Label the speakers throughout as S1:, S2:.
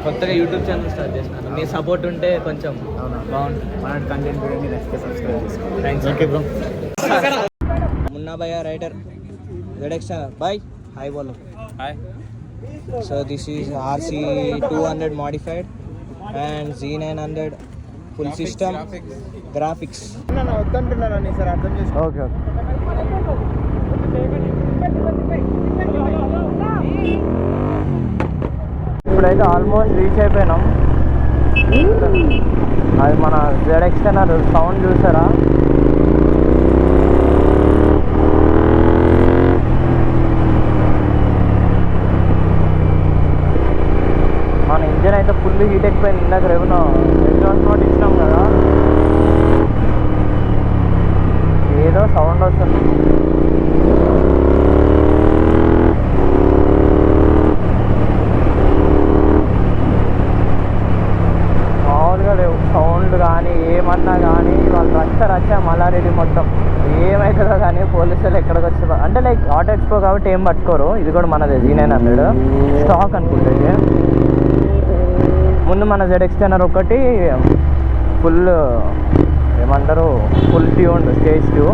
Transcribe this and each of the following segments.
S1: కొత్తగా YouTube channel start చేసినాను. మీ support ఉంటే కొంచెం బాగుంటుంది.
S2: మన కంటెంట్ కూడా మీరు సబ్స్క్రైబ్ చేసుకోండి.
S1: థ్యాంక్స్.
S2: Okay bro.
S1: मुन्ना भैया राइडर ZX भाई हाय बोलो.
S2: हाय.
S1: So this is RC 200 modified and Z900 full system graphics.
S2: నా వద్దంటున్నాను సార్, అర్థం చేసుకో.
S1: Okay okay. ఇప్పుడైతే ఆల్మోస్ట్ రీచ్ అయిపోయినాం. అది మన ZX సౌండ్ చూసారా? మన ఇంజన్ అయితే ఫుల్ హీట్ ఎక్కిపోయింది. ఇందాక రెవెన్యూ ఎగ్జాస్ట్ నోట్ ఇచ్చినాం కదా, ఏదో సౌండ్ వస్తుంది. మామూలుగా లేవు సౌండ్ కానీ ఏమన్నా కానీ. వాళ్ళు రచ్చ మల్లారెడ్డి మొత్తం ఏమవుతుందో కానీ పోలీసులు ఎక్కడికి వచ్చి అంటే లైక్ ఆటో ఎక్స్పో కాబట్టి ఏం పట్టుకోరు. ఇది కూడా మనది Z900 స్టాక్ అనుకుంటే. ముందు మన ZX ఒకటి ఫుల్ ఏమంటారు, ఫుల్ ట్యూన్ స్టేజ్ 2.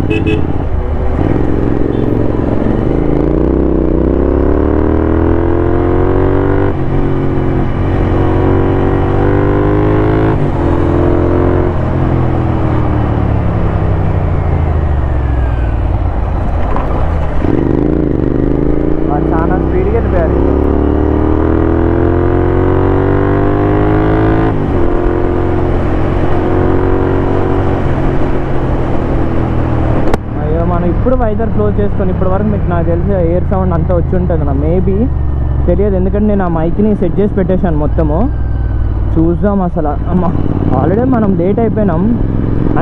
S1: చాలా స్పీడ్గా వెళ్ళిపోయారు. మనం ఇప్పుడు వైజర్ క్లోజ్ చేసుకొని ఇప్పటి వరకు మీకు నాకు తెలిసి ఎయిర్ సౌండ్ అంతా వచ్చి ఉంటుంది నా మేబీ, తెలియదు. ఎందుకంటే నేను ఆ మైక్ని సెట్ చేసి పెట్టేశాను మొత్తము. చూద్దాం అసలు. అమ్మ ఆల్రెడీ మనం లేట్ అయిపోయినాం.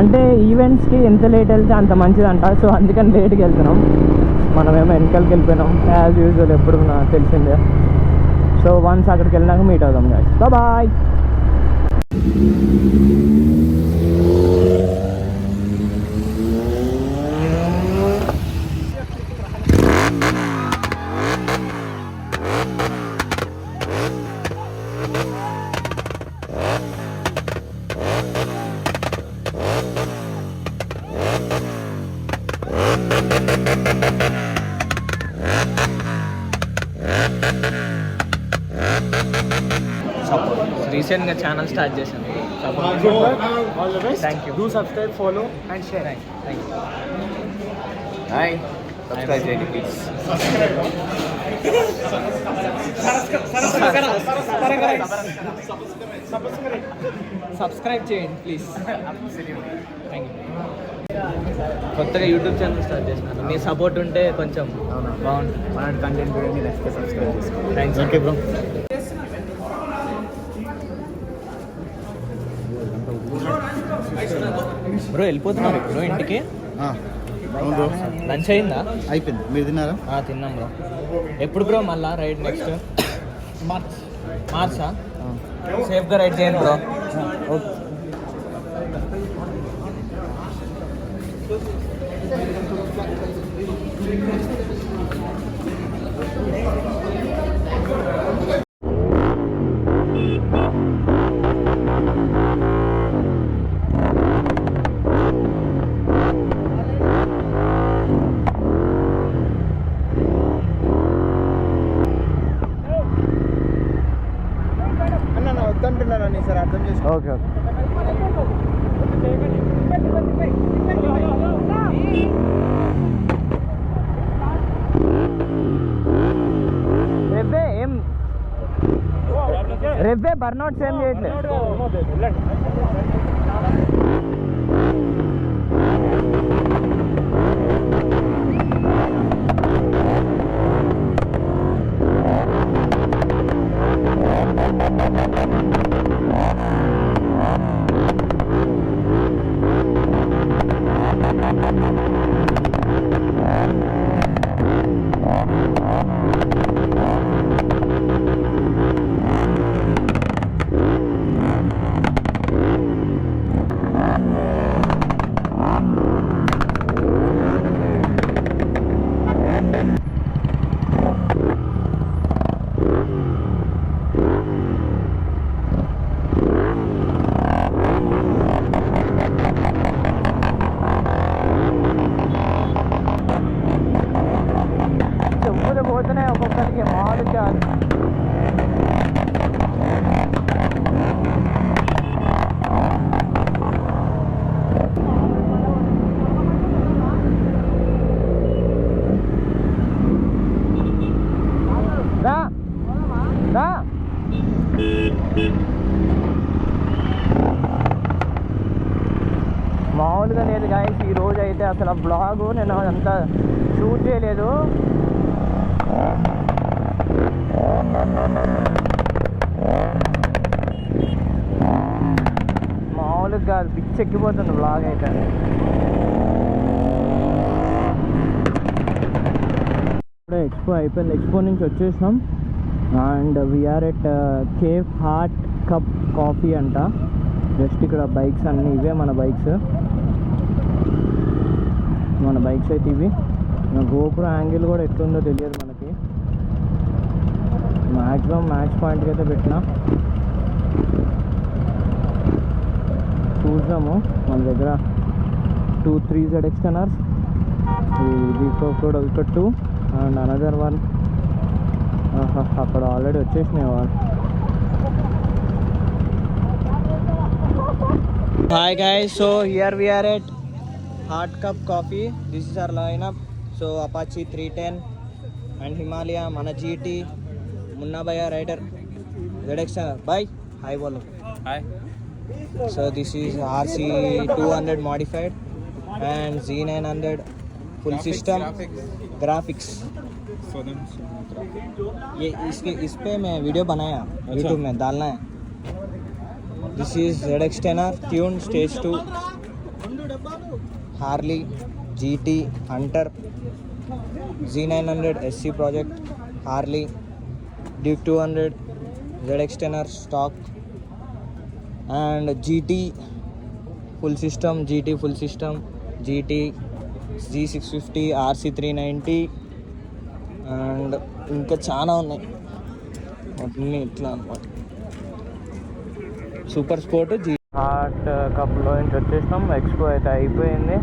S1: అంటే ఈవెంట్స్కి ఎంత లేట్ వెళ్తే అంత మంచిదంట. సో అందుకని లేట్కి వెళ్తున్నాం. మనమేమో వెనకాలకి వెళ్ళిపోయినాం యాజ్ యూజువల్, ఎప్పుడు నాకు తెలిసిందే. సో వన్స్ అక్కడికి వెళ్ళినాక మీట్ అవుదాం గాయ్స్. బాయ్. రీసెంట్గా ఛానల్ స్టార్ట్ చేశాను. Thank you.
S2: Do subscribe, follow and share.
S1: Thank you.
S2: Hi. Subscribe చేయండి ప్లీజ్.
S1: సబ్స్క్రైబ్ చేయండి ప్లీజ్. Thank you. కొత్తగా యూట్యూబ్ ఛానల్ స్టార్ట్ చేసినాను. మీ సపోర్ట్ ఉంటే కొంచెం బాగుంటుంది.
S2: మన కంటెంట్ కూడా మీరు సబ్స్క్రైబ్ చేసుకోండి.
S1: థ్యాంక్స్.
S2: Okay bro.
S1: బ్రో వెళ్ళిపోతున్నారు ఇప్పుడు ఇంటికి?
S2: అవును బ్రో.
S1: లంచ్ అయిందా?
S2: అయిపోయింది. మీరు తిన్నారా?
S1: తిన్నాం బ్రో. ఎప్పుడు బ్రో మళ్ళా రైడ్? నెక్స్ట్ మార్చా? సేఫ్గా రైడ్ చేయండి బ్రో.
S2: ఓకే. వద్దంటున్నాను సార్, అర్థం చేసుకో.
S1: Okay okay. రేపే బర్నౌట్స్ ఏం చేయట్లేదు. మామూలుగా లేదు గాయస్, ఈ రోజు అయితే అసలు ఆ బ్లాగ్ నేను అంతా షూట్ చేయలేదు. మామూలుగా పిచ్చెక్కిపోతుంది బ్లాగ్ అయితే. ఇప్పుడే ఎక్స్పో అయిపోయింది, ఎక్స్పో నుంచి వచ్చేసినాం. And we are at cafe heart cup coffee అంట. జస్ట్ ఇక్కడ బైక్స్ అన్నీ ఇవే మన బైక్స్ అయితే ఇవి. గోపురం యాంగిల్ కూడా ఎట్లుందో తెలియదు మనకి. మ్యాక్సిమం మ్యాచ్ పాయింట్కి అయితే పెట్టినా, చూద్దాము. మన దగ్గర 2 3ZX టెనర్స్, ఇది కూడా ఇక్కడ 2 అండ్ అనదర్ 1. అక్కడ ఆల్రెడీ వచ్చేసినాయి వాళ్ళు. Hi guys, so here we are at Hard Cup Coffee. This is our lineup. So Apache 310 and Himalaya, mana GT, Munna Bhaiya Rider, ZX. Bye. Hi bolo.
S3: Hi.
S1: So this is RC 200 modified and Z900 full system graphics. ये इस पे मैं video बनाया, YouTube में डालना है. This is ZX ten R tune stage 2, Harley GT Hunter, Z900 SC project, Harley Duke 200, ZX ten R stock and GT full system, GT Z650, RC 390 and ఇంకా చాలా ఉన్నాయి అన్నీ ఇట్లా అనమాట. సూపర్ స్పోర్ట్ హార్ట్ కప్లో నుంచి వచ్చేసినాం. ఎక్స్పో అయితే అయిపోయింది.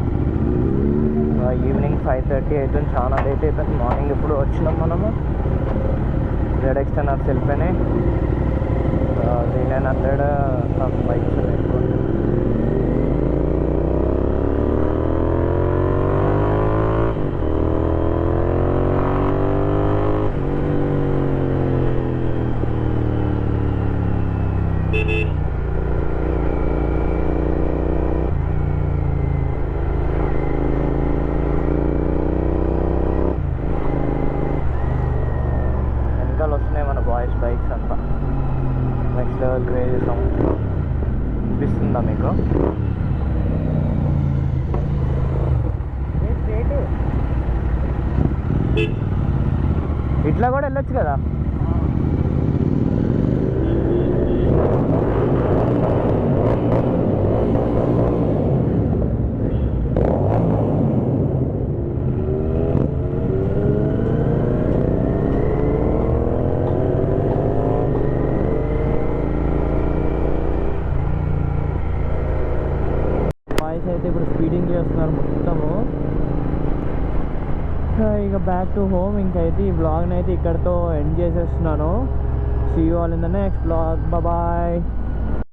S1: ఈవినింగ్ 5:30 అవుతుంది, చాలా లేట్ అయిపోయింది. మార్నింగ్ ఎప్పుడు వచ్చినాం మనము. ZX టెనర్స్ వెళ్ళిపోయినాయి. Z900 బైక్స్ ఎక్కువ. వెనకాల వస్తున్నాయి మన బాయ్స్ బైక్స్ అంతా. నెక్స్ట్ లెవెల్ క్రేజ్ సౌండ్ అనిపిస్తుందా మీకు? ఇట్లా కూడా వెళ్ళొచ్చు కదా. అయితే ఇప్పుడు స్పీడింగ్ చేస్తున్నారు మొత్తము. ఇక బ్యాక్ టు హోమ్. ఇంకైతే ఈ బ్లాగ్ని అయితే ఇక్కడితో ఎండ్ చేసేస్తున్నాను. See you all in the next blog. Bye.